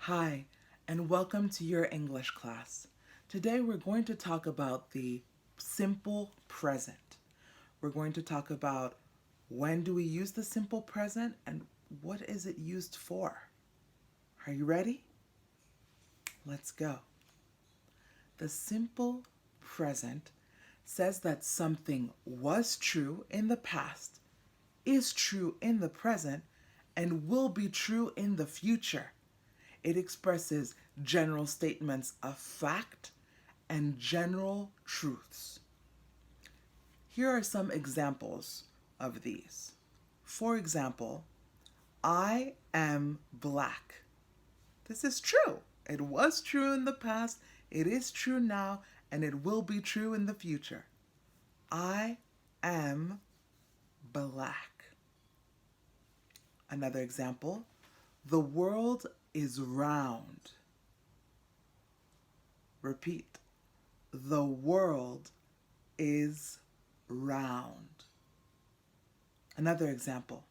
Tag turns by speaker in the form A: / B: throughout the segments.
A: Hi, and welcome to your English class. Today we're going to talk about the simple present. We're going to talk about when do we use the simple present and what is it used for. Are you ready? Let's go. The simple present says that something was true in the past, is true in the present, and will be true in the future. It expresses general statements of fact and general truths. Here are some examples of these. For example, I am black. This is true. It was true in the past, it is true now, and it will be true in the future. I am black. Another example, the world is round. Repeat, the world is round. Another example,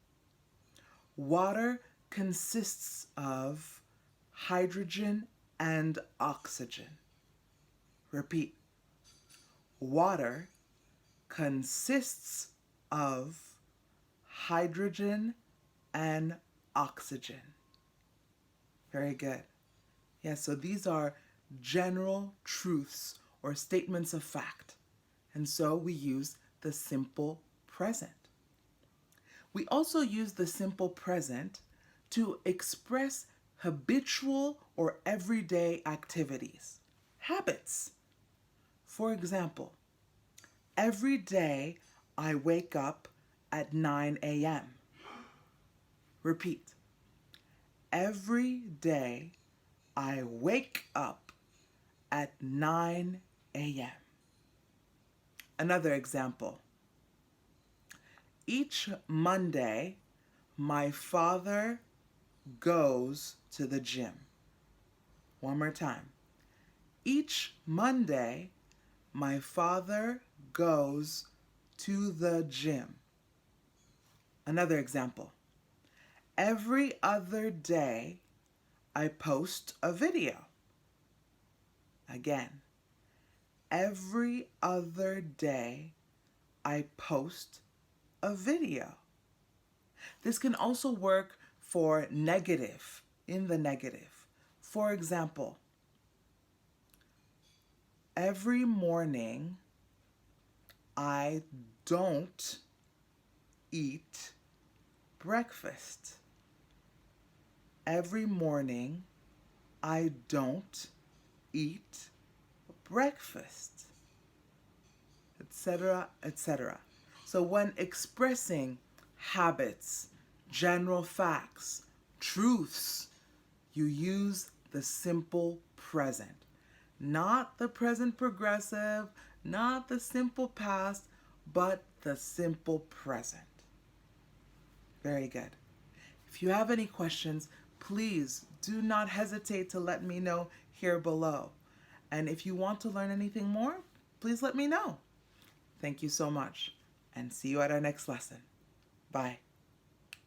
A: water consists of hydrogen and oxygen. Repeat, water consists of hydrogen and oxygen. Very good. Yeah, so these are general truths or statements of fact. And so we use the simple present. We also use the simple present to express habitual or everyday activities, habits. For example, every day I wake up at 9 a.m. Repeat, every day I wake up at 9 a.m. Another example. Each Monday, my father goes to the gym. One more time. Each Monday, my father goes to the gym. Another example. Every other day, I post a video. Again, every other day, I post a video. This can also work for negative, in the negative. For example, every morning, I don't eat breakfast. Every morning, I don't eat breakfast, etc., etc. So when expressing habits, general facts, truths, you use the simple present. Not the present progressive, not the simple past, but the simple present. Very good. If you have any questions, please do not hesitate to let me know here below. And if you want to learn anything more, please let me know. Thank you so much, and see you at our next lesson. Bye.